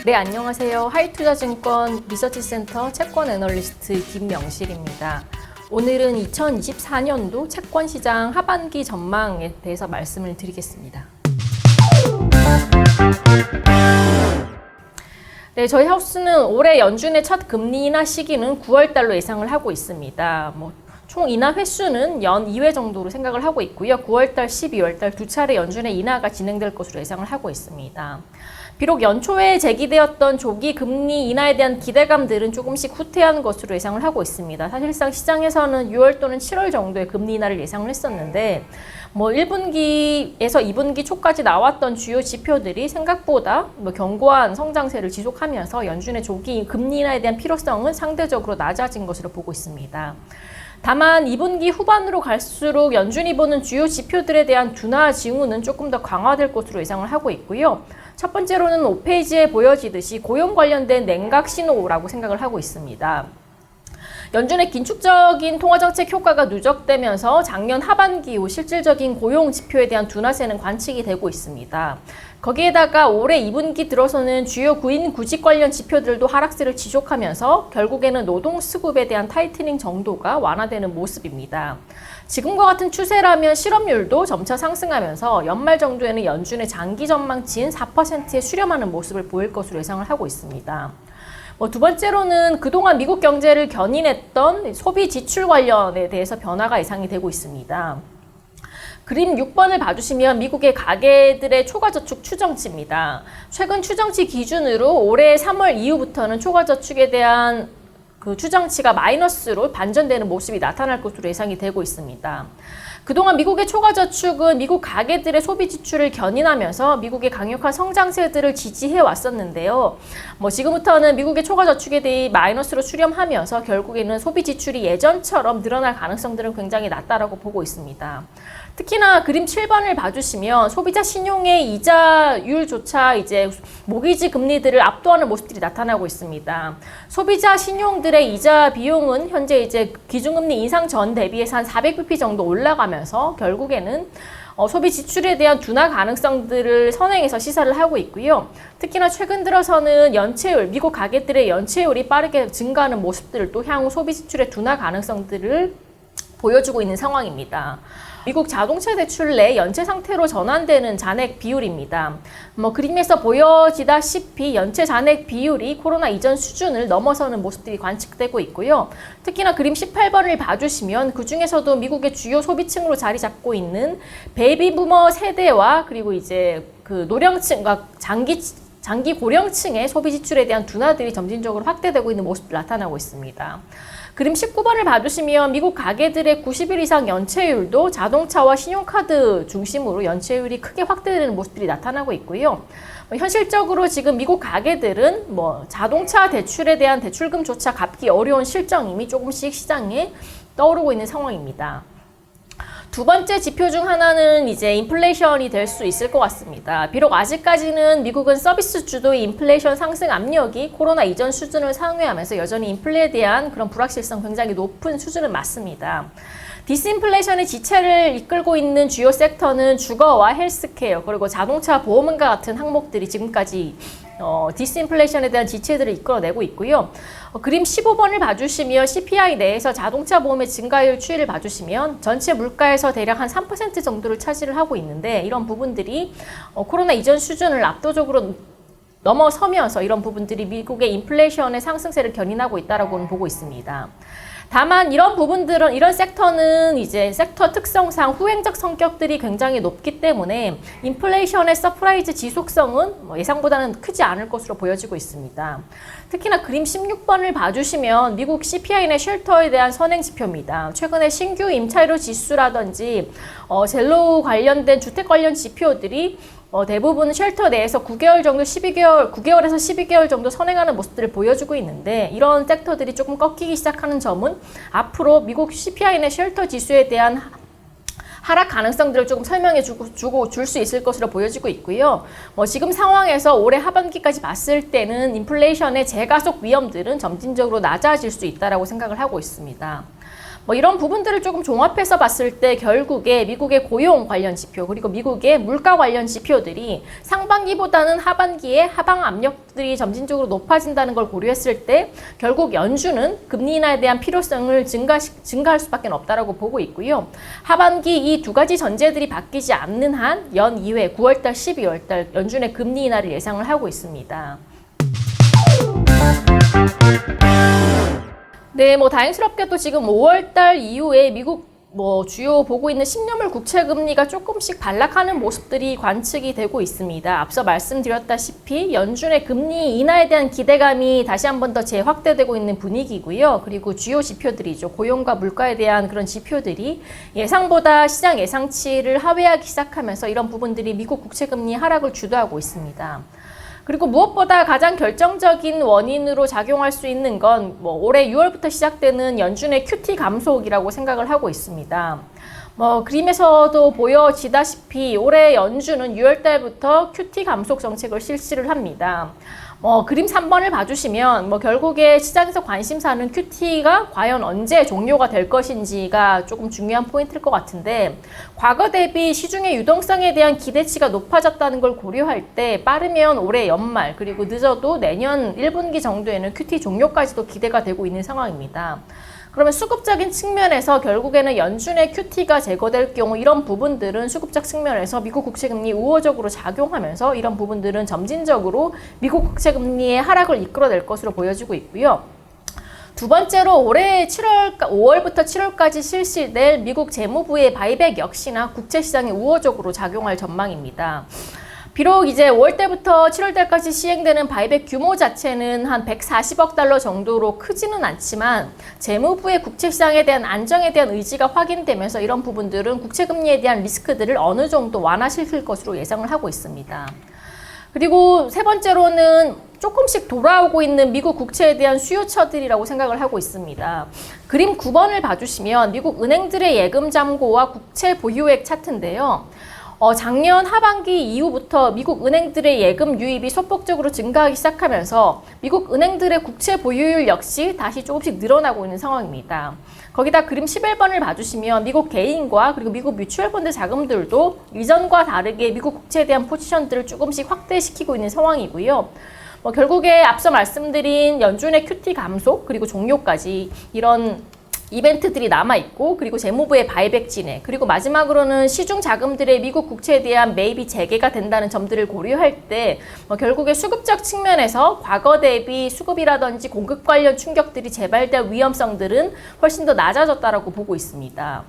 네, 안녕하세요. 하이투자증권 리서치센터 채권 애널리스트 김명실입니다. 오늘은 2024년도 채권시장 하반기 전망에 대해서 말씀을 드리겠습니다. 네, 저희 하우스는 올해 연준의 첫 금리 인하 시기는 9월달로 예상을 하고 있습니다. 총 인하 횟수는 연 2회 정도로 생각을 하고 있고요. 9월달, 12월달 두 차례 연준의 인하가 진행될 것으로 예상을 하고 있습니다. 비록 연초에 제기되었던 조기 금리 인하에 대한 기대감들은 조금씩 후퇴한 것으로 예상을 하고 있습니다. 사실상 시장에서는 6월 또는 7월 정도의 금리 인하를 예상을 했었는데 1분기에서 2분기 초까지 나왔던 주요 지표들이 생각보다 견고한 성장세를 지속하면서 연준의 조기 금리 인하에 대한 필요성은 상대적으로 낮아진 것으로 보고 있습니다. 다만 2분기 후반으로 갈수록 연준이 보는 주요 지표들에 대한 둔화 징후는 조금 더 강화될 것으로 예상을 하고 있고요. 첫 번째로는 5페이지에 보여지듯이 고용 관련된 냉각 신호라고 생각을 하고 있습니다. 연준의 긴축적인 통화정책 효과가 누적되면서 작년 하반기 이후 실질적인 고용 지표에 대한 둔화세는 관측이 되고 있습니다. 거기에다가 올해 2분기 들어서는 주요 구인 구직 관련 지표들도 하락세를 지속하면서 결국에는 노동수급에 대한 타이트닝 정도가 완화되는 모습입니다. 지금과 같은 추세라면 실업률도 점차 상승하면서 연말 정도에는 연준의 장기 전망치인 4%에 수렴하는 모습을 보일 것으로 예상을 하고 있습니다. 두 번째로는 그동안 미국 경제를 견인했던 소비 지출 관련에 대해서 변화가 예상이 되고 있습니다. 그림 6번을 봐주시면 미국의 가계들의 초과저축 추정치입니다. 최근 추정치 기준으로 올해 3월 이후부터는 초과저축에 대한 그 추정치가 마이너스로 반전되는 모습이 나타날 것으로 예상이 되고 있습니다. 그동안 미국의 초과저축은 미국 가계들의 소비 지출을 견인하면서 미국의 강력한 성장세들을 지지해 왔었는데요. 지금부터는 미국의 초과저축에 대해 마이너스로 수렴하면서 결국에는 소비 지출이 예전처럼 늘어날 가능성들은 굉장히 낮다라고 보고 있습니다. 특히나 그림 7번을 봐주시면 소비자 신용의 이자율조차 이제 모기지 금리들을 압도하는 모습들이 나타나고 있습니다. 소비자 신용들의 이자 비용은 현재 이제 기준금리 인상 전 대비해서 한 400bp 정도 올라가면서 결국에는 소비 지출에 대한 둔화 가능성들을 선행해서 시사를 하고 있고요. 특히나 최근 들어서는 연체율, 미국 가계들의 연체율이 빠르게 증가하는 모습들을 또 향후 소비 지출의 둔화 가능성들을 보여주고 있는 상황입니다. 미국 자동차 대출 내 연체 상태로 전환되는 잔액 비율입니다. 그림에서 보여지다시피 연체 잔액 비율이 코로나 이전 수준을 넘어서는 모습들이 관측되고 있고요. 특히나 그림 18번을 봐주시면 그 중에서도 미국의 주요 소비층으로 자리 잡고 있는 베이비부머 세대와 그리고 이제 그 노령층과 장기 고령층의 소비 지출에 대한 둔화들이 점진적으로 확대되고 있는 모습도 나타나고 있습니다. 그림 19번을 봐주시면 미국 가계들의 90일 이상 연체율도 자동차와 신용카드 중심으로 연체율이 크게 확대되는 모습들이 나타나고 있고요. 현실적으로 지금 미국 가계들은 자동차 대출에 대한 대출금조차 갚기 어려운 실정임이 조금씩 시장에 떠오르고 있는 상황입니다. 두 번째 지표 중 하나는 이제 인플레이션이 될 수 있을 것 같습니다. 비록 아직까지는 미국은 서비스 주도의 인플레이션 상승 압력이 코로나 이전 수준을 상회하면서 여전히 인플레에 대한 그런 불확실성 굉장히 높은 수준은 맞습니다. 디스인플레이션의 지체를 이끌고 있는 주요 섹터는 주거와 헬스케어 그리고 자동차 보험과 같은 항목들이 지금까지 디스인플레이션에 대한 지체들을 이끌어내고 있고요. 그림 15번을 봐주시면 CPI 내에서 자동차 보험의 증가율 추이를 봐주시면 전체 물가에서 대략 한 3% 정도를 차지를 하고 있는데 이런 부분들이 코로나 이전 수준을 압도적으로 넘어서면서 이런 부분들이 미국의 인플레이션의 상승세를 견인하고 있다라고는 보고 있습니다. 다만 이런 부분들은 이런 섹터는 이제 섹터 특성상 후행적 성격들이 굉장히 높기 때문에 인플레이션의 서프라이즈 지속성은 예상보다는 크지 않을 것으로 보여지고 있습니다. 특히나 그림 16번을 봐주시면 미국 CPI 내 쉘터에 대한 선행 지표입니다. 최근에 신규 임차료 지수라든지 젤로 관련된 주택 관련 지표들이 대부분 쉘터 내에서 9개월에서 12개월 정도 선행하는 모습들을 보여주고 있는데 이런 섹터들이 조금 꺾이기 시작하는 점은 앞으로 미국 CPI 내 쉘터 지수에 대한 하락 가능성들을 조금 설명해 줄 수 있을 것으로 보여지고 있고요. 지금 상황에서 올해 하반기까지 봤을 때는 인플레이션의 재가속 위험들은 점진적으로 낮아질 수 있다고 생각을 하고 있습니다. 뭐 이런 부분들을 조금 종합해서 봤을 때 결국에 미국의 고용 관련 지표 그리고 미국의 물가 관련 지표들이 상반기보다는 하반기에 하방 압력들이 점진적으로 높아진다는 걸 고려했을 때 결국 연준은 금리 인하에 대한 필요성을 증가할 수밖에 없다라고 보고 있고요. 하반기 이 두 가지 전제들이 바뀌지 않는 한 연 2회 9월달, 12월달 연준의 금리 인하를 예상을 하고 있습니다. 네, 뭐 다행스럽게도 지금 5월달 이후에 미국 주요 보고 있는 10년물 국채 금리가 조금씩 반락하는 모습들이 관측이 되고 있습니다. 앞서 말씀드렸다시피 연준의 금리 인하에 대한 기대감이 다시 한 번 더 재확대되고 있는 분위기고요. 그리고 주요 지표들이죠. 고용과 물가에 대한 그런 지표들이 예상보다 시장 예상치를 하회하기 시작하면서 이런 부분들이 미국 국채 금리 하락을 주도하고 있습니다. 그리고 무엇보다 가장 결정적인 원인으로 작용할 수 있는 건 올해 6월부터 시작되는 연준의 QT 감속이라고 생각을 하고 있습니다. 그림에서도 보여지다시피 올해 연준은 6월 달부터 QT 감속 정책을 실시를 합니다. 그림 3번을 봐주시면 결국에 시장에서 관심사는 QT가 과연 언제 종료가 될 것인지가 조금 중요한 포인트일 것 같은데 과거 대비 시중의 유동성에 대한 기대치가 높아졌다는 걸 고려할 때 빠르면 올해 연말 그리고 늦어도 내년 1분기 정도에는 QT 종료까지도 기대가 되고 있는 상황입니다. 그러면 수급적인 측면에서 결국에는 연준의 QT가 제거될 경우 이런 부분들은 수급적 측면에서 미국 국채금리 우호적으로 작용하면서 이런 부분들은 점진적으로 미국 국채금리의 하락을 이끌어낼 것으로 보여지고 있고요. 두 번째로 올해 5월부터 7월까지 실시될 미국 재무부의 바이백 역시나 국채시장에 우호적으로 작용할 전망입니다. 비록 이제 5월 달부터 7월 달까지 시행되는 바이백 규모 자체는 한 140억 달러 정도로 크지는 않지만 재무부의 국채시장에 대한 안정에 대한 의지가 확인되면서 이런 부분들은 국채금리에 대한 리스크들을 어느 정도 완화시킬 것으로 예상을 하고 있습니다. 그리고 세 번째로는 조금씩 돌아오고 있는 미국 국채에 대한 수요처들이라고 생각을 하고 있습니다. 그림 9번을 봐주시면 미국 은행들의 예금 잔고와 국채 보유액 차트인데요. 작년 하반기 이후부터 미국 은행들의 예금 유입이 소폭적으로 증가하기 시작하면서 미국 은행들의 국채 보유율 역시 다시 조금씩 늘어나고 있는 상황입니다. 거기다 그림 11번을 봐주시면 미국 개인과 그리고 미국 뮤추얼펀드 자금들도 이전과 다르게 미국 국채에 대한 포지션들을 조금씩 확대시키고 있는 상황이고요. 결국에 앞서 말씀드린 연준의 QT 감속 그리고 종료까지 이런 이벤트들이 남아있고 그리고 재무부의 바이백 진행 그리고 마지막으로는 시중 자금들의 미국 국채에 대한 매입이 재개가 된다는 점들을 고려할 때 결국에 수급적 측면에서 과거 대비 수급이라든지 공급 관련 충격들이 재발될 위험성들은 훨씬 더 낮아졌다라고 보고 있습니다.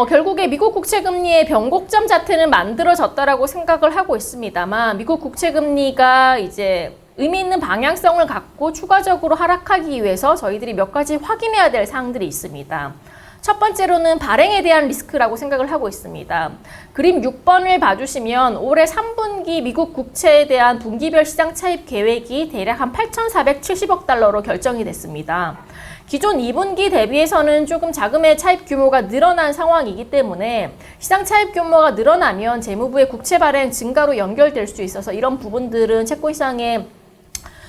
결국에 미국 국채금리의 변곡점 자체는 만들어졌다라고 생각을 하고 있습니다만 미국 국채금리가 이제 의미 있는 방향성을 갖고 추가적으로 하락하기 위해서 저희들이 몇 가지 확인해야 될 사항들이 있습니다. 첫 번째로는 발행에 대한 리스크라고 생각을 하고 있습니다. 그림 6번을 봐주시면 올해 3분기 미국 국채에 대한 분기별 시장 차입 계획이 대략 한 8,470억 달러로 결정이 됐습니다. 기존 2분기 대비해서는 조금 자금의 차입 규모가 늘어난 상황이기 때문에 시장 차입 규모가 늘어나면 재무부의 국채 발행 증가로 연결될 수 있어서 이런 부분들은 채권시장에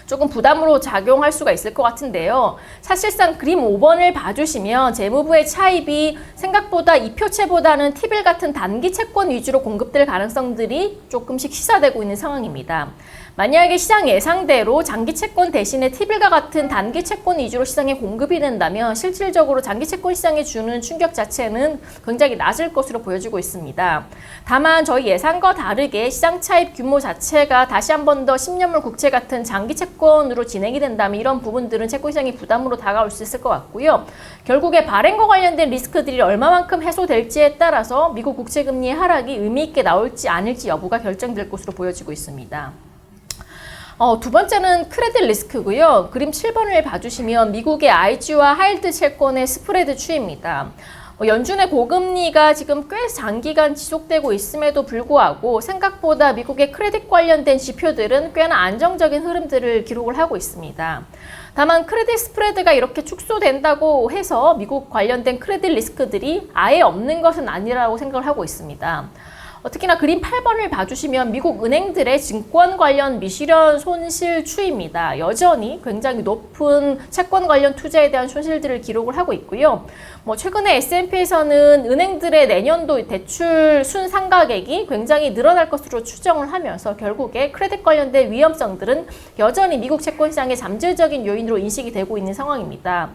조금 부담으로 작용할 수가 있을 것 같은데요. 사실상 그림 5번을 봐주시면 재무부의 차입이 생각보다 이표채보다는 T빌 같은 단기 채권 위주로 공급될 가능성들이 조금씩 시사되고 있는 상황입니다. 만약에 시장 예상대로 장기 채권 대신에 T빌과 같은 단기 채권 위주로 시장에 공급이 된다면 실질적으로 장기 채권 시장에 주는 충격 자체는 굉장히 낮을 것으로 보여지고 있습니다. 다만 저희 예상과 다르게 시장 차입 규모 자체가 다시 한 번 더 10년물 국채 같은 장기 채권으로 진행이 된다면 이런 부분들은 채권 시장이 부담으로 다가올 수 있을 것 같고요. 결국에 발행과 관련된 리스크들이 얼마만큼 해소될지에 따라서 미국 국채 금리의 하락이 의미 있게 나올지 아닐지 여부가 결정될 것으로 보여지고 있습니다. 두 번째는 크레딧 리스크고요. 그림 7번을 봐주시면 미국의 IG와 하이힐드 채권의 스프레드 추이입니다. 연준의 고금리가 지금 꽤 장기간 지속되고 있음에도 불구하고 생각보다 미국의 크레딧 관련된 지표들은 꽤나 안정적인 흐름들을 기록을 하고 있습니다. 다만 크레딧 스프레드가 이렇게 축소된다고 해서 미국 관련된 크레딧 리스크들이 아예 없는 것은 아니라고 생각을 하고 있습니다. 특히나 그림 8번을 봐주시면 미국 은행들의 증권 관련 미실현 손실 추이입니다. 여전히 굉장히 높은 채권 관련 투자에 대한 손실들을 기록을 하고 있고요. 최근에 S&P에서는 은행들의 내년도 대출 순상각액이 굉장히 늘어날 것으로 추정을 하면서 결국에 크레딧 관련된 위험성들은 여전히 미국 채권 시장의 잠재적인 요인으로 인식이 되고 있는 상황입니다.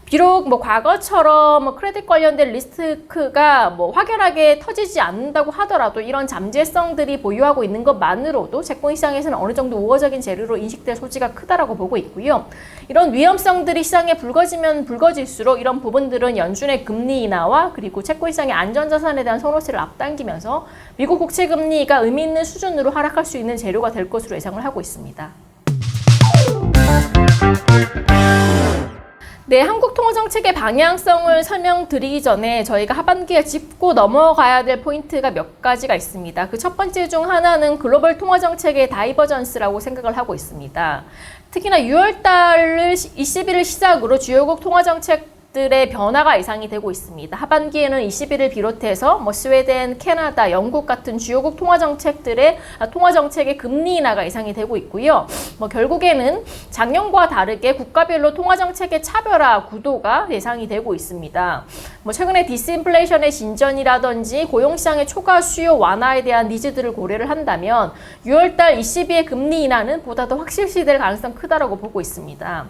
비록 과거처럼 크레딧 관련된 리스크가 확연하게 터지지 않는다고 하더라도 이런 잠재성들이 보유하고 있는 것만으로도 채권 시장에서는 어느 정도 우호적인 재료로 인식될 소지가 크다라고 보고 있고요. 이런 위험성들이 시장에 불거지면 불거질수록 이런 부분들은 연준의 금리 인하와 그리고 채권 시장의 안전자산에 대한 선호세를 앞당기면서 미국 국채 금리가 의미 있는 수준으로 하락할 수 있는 재료가 될 것으로 예상을 하고 있습니다. 네, 한국 통화정책의 방향성을 설명드리기 전에 저희가 하반기에 짚고 넘어가야 될 포인트가 몇 가지가 있습니다. 그 첫 번째 중 하나는 글로벌 통화정책의 다이버전스라고 생각을 하고 있습니다. 특히나 6월달 20일을 시작으로 주요국 통화정책들의 변화가 예상이 되고 있습니다. 하반기에는 20일을 비롯해서 스웨덴, 캐나다, 영국 같은 주요국 통화정책의 금리 인하가 예상이 되고 있고요. 결국에는 작년과 다르게 국가별로 통화정책의 차별화 구도가 예상이 되고 있습니다. 최근에 디스인플레이션의 진전이라든지 고용시장의 초과 수요 완화에 대한 니즈들을 고려를 한다면 6월달 22의 금리 인하는 보다 더 확실시될 가능성이 크다라고 보고 있습니다.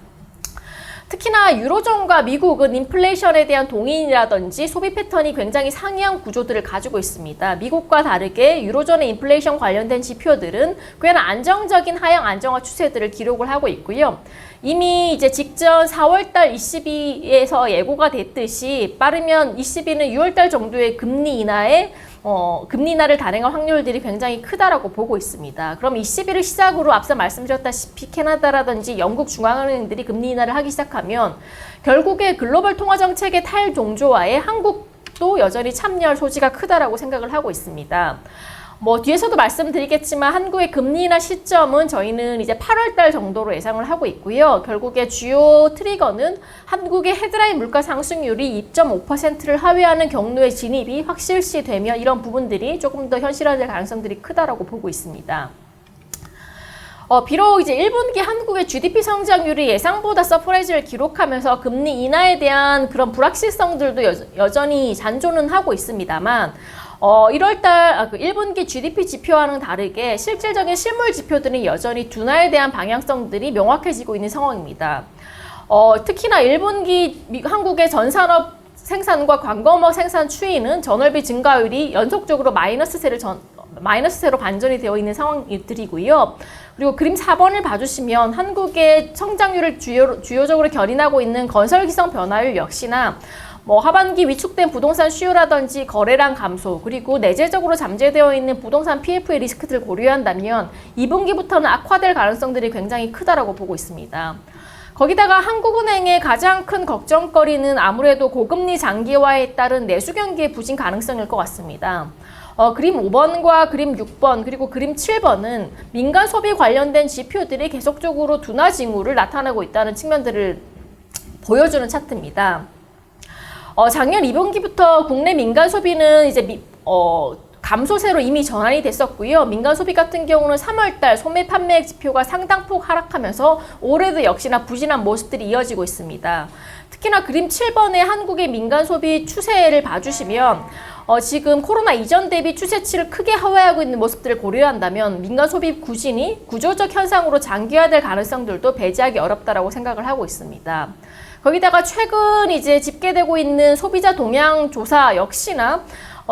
특히나 유로존과 미국은 인플레이션에 대한 동인이라든지 소비 패턴이 굉장히 상이한 구조들을 가지고 있습니다. 미국과 다르게 유로존의 인플레이션 관련된 지표들은 꽤나 안정적인 하향 안정화 추세들을 기록을 하고 있고요. 이미 이제 직전 4월달 22에서 예고가 됐듯이 빠르면 22는 6월달 정도의 금리 인하를 단행할 확률들이 굉장히 크다라고 보고 있습니다. 그럼 21을 시작으로 앞서 말씀드렸다시피 캐나다라든지 영국 중앙은행들이 금리 인하를 하기 시작하면 결국에 글로벌 통화정책의 탈동조화에 한국도 여전히 참여할 소지가 크다라고 생각을 하고 있습니다. 뒤에서도 말씀드리겠지만 한국의 금리 인하 시점은 저희는 이제 8월달 정도로 예상을 하고 있고요. 결국에 주요 트리거는 한국의 헤드라인 물가 상승률이 2.5%를 하회하는 경로의 진입이 확실시 되면 이런 부분들이 조금 더 현실화될 가능성들이 크다라고 보고 있습니다. 비록 이제 1분기 한국의 GDP 성장률이 예상보다 서프라이즈를 기록하면서 금리 인하에 대한 그런 불확실성들도 여전히 잔존은 하고 있습니다만 1월달 1분기 GDP 지표와는 다르게 실질적인 실물 지표들은 여전히 둔화에 대한 방향성들이 명확해지고 있는 상황입니다. 특히나 1분기 한국의 전산업 생산과 광범업 생산 추이는 전월비 증가율이 연속적으로 마이너스세로 반전이 되어 있는 상황들이고요. 그리고 그림 4번을 봐주시면 한국의 성장률을 주요적으로 견인하고 있는 건설기성 변화율 역시나 하반기 위축된 부동산 수요라든지 거래량 감소, 그리고 내재적으로 잠재되어 있는 부동산 PF의 리스크들을 고려한다면 2분기부터는 악화될 가능성들이 굉장히 크다라고 보고 있습니다. 거기다가 한국은행의 가장 큰 걱정거리는 아무래도 고금리 장기화에 따른 내수 경기의 부진 가능성일 것 같습니다. 그림 5번과 그림 6번 그리고 그림 7번은 민간 소비 관련된 지표들이 계속적으로 둔화 징후를 나타내고 있다는 측면들을 보여주는 차트입니다. 작년 2분기부터 국내 민간 소비는 이제 감소세로 이미 전환이 됐었고요. 민간 소비 같은 경우는 3월달 소매 판매액 지표가 상당폭 하락하면서 올해도 역시나 부진한 모습들이 이어지고 있습니다. 특히나 그림 7번의 한국의 민간 소비 추세를 봐주시면 지금 코로나 이전 대비 추세치를 크게 하회하고 있는 모습들을 고려한다면 민간 소비 부진이 구조적 현상으로 장기화될 가능성들도 배제하기 어렵다라고 생각을 하고 있습니다. 거기다가 최근 이제 집계되고 있는 소비자 동향 조사 역시나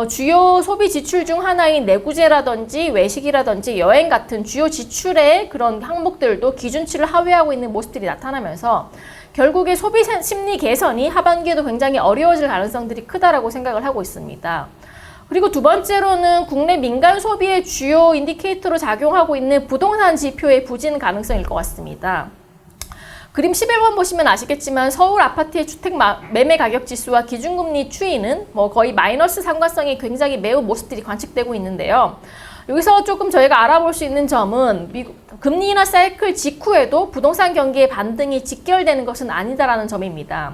주요 소비 지출 중 하나인 내구재라든지 외식이라든지 여행 같은 주요 지출의 그런 항목들도 기준치를 하회하고 있는 모습들이 나타나면서 결국에 소비 심리 개선이 하반기에도 굉장히 어려워질 가능성들이 크다라고 생각을 하고 있습니다. 그리고 두 번째로는 국내 민간 소비의 주요 인디케이터로 작용하고 있는 부동산 지표의 부진 가능성일 것 같습니다. 그림 11번 보시면 아시겠지만 서울 아파트의 주택 매매 가격 지수와 기준금리 추이는 거의 마이너스 상관성이 굉장히 매우 모습들이 관측되고 있는데요. 여기서 조금 저희가 알아볼 수 있는 점은 금리 인하 사이클 직후에도 부동산 경기의 반등이 직결되는 것은 아니다라는 점입니다.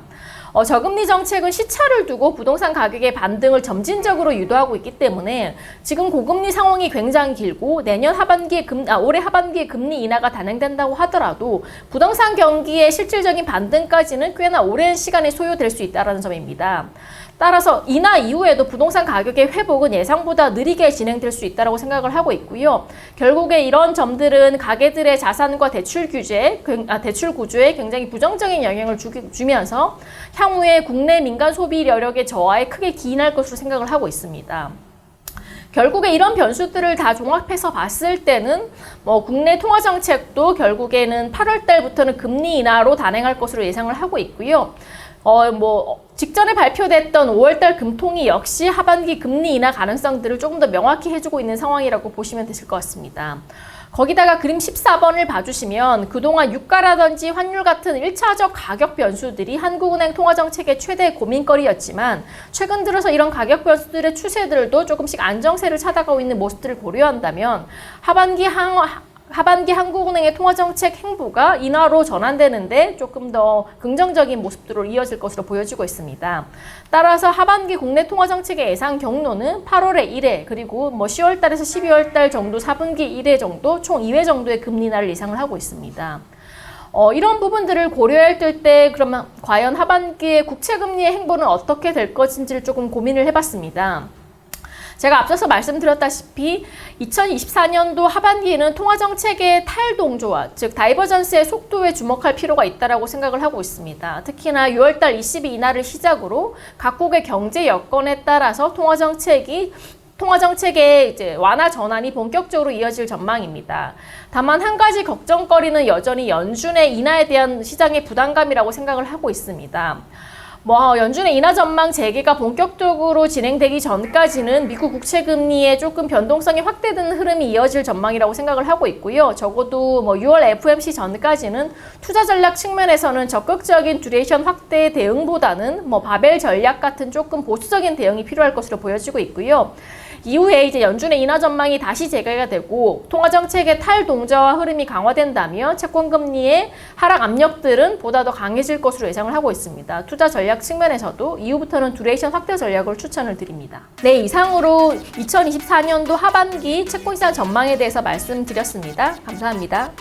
저금리 정책은 시차를 두고 부동산 가격의 반등을 점진적으로 유도하고 있기 때문에 지금 고금리 상황이 굉장히 길고 내년 하반기에 올해 하반기에 금리 인하가 단행된다고 하더라도 부동산 경기의 실질적인 반등까지는 꽤나 오랜 시간이 소요될 수 있다는 점입니다. 따라서 인하 이후에도 부동산 가격의 회복은 예상보다 느리게 진행될 수 있다고 생각을 하고 있고요. 결국에 이런 점들은 가계들의 자산과 대출 구조에 굉장히 부정적인 영향을 주면서 향후에 국내 민간 소비 여력의 저하에 크게 기인할 것으로 생각을 하고 있습니다. 결국에 이런 변수들을 다 종합해서 봤을 때는 국내 통화 정책도 결국에는 8월 달부터는 금리 인하로 단행할 것으로 예상을 하고 있고요. 직전에 발표됐던 5월달 금통위 역시 하반기 금리 인하 가능성들을 조금 더 명확히 해주고 있는 상황이라고 보시면 되실 것 같습니다. 거기다가 그림 14번을 봐주시면 그동안 유가라든지 환율 같은 1차적 가격 변수들이 한국은행 통화정책의 최대 고민거리였지만 최근 들어서 이런 가격 변수들의 추세들도 조금씩 안정세를 찾아가고 있는 모습들을 고려한다면 하반기 한국은행의 통화정책 행보가 인하로 전환되는데 조금 더 긍정적인 모습으로 이어질 것으로 보여지고 있습니다. 따라서 하반기 국내 통화정책의 예상 경로는 8월에 1회 그리고 10월 달에서 12월 달 정도 4분기 1회 정도 총 2회 정도의 금리 인하를 예상을 하고 있습니다. 이런 부분들을 고려할 때 그러면 과연 하반기의 국채금리의 행보는 어떻게 될 것인지를 조금 고민을 해봤습니다. 제가 앞서서 말씀드렸다시피 2024년도 하반기에는 통화정책의 탈동조화, 즉 다이버전스의 속도에 주목할 필요가 있다고 생각을 하고 있습니다. 특히나 6월달 ECB 인하를 시작으로 각국의 경제 여건에 따라서 통화정책의 이제 완화 전환이 본격적으로 이어질 전망입니다. 다만 한 가지 걱정거리는 여전히 연준의 인하에 대한 시장의 부담감이라고 생각을 하고 있습니다. 연준의 인하 전망 재개가 본격적으로 진행되기 전까지는 미국 국채 금리에 조금 변동성이 확대되는 흐름이 이어질 전망이라고 생각을 하고 있고요. 적어도 6월 FOMC 전까지는 투자 전략 측면에서는 적극적인 듀레이션 확대 대응보다는 바벨 전략 같은 조금 보수적인 대응이 필요할 것으로 보여지고 있고요. 이후에 이제 연준의 인하 전망이 다시 재개가 되고 통화정책의 탈동저화 흐름이 강화된다면 채권금리의 하락 압력들은 보다 더 강해질 것으로 예상을 하고 있습니다. 투자 전략 측면에서도 이후부터는 듀레이션 확대 전략을 추천을 드립니다. 네, 이상으로 2024년도 하반기 채권시장 전망에 대해서 말씀드렸습니다. 감사합니다.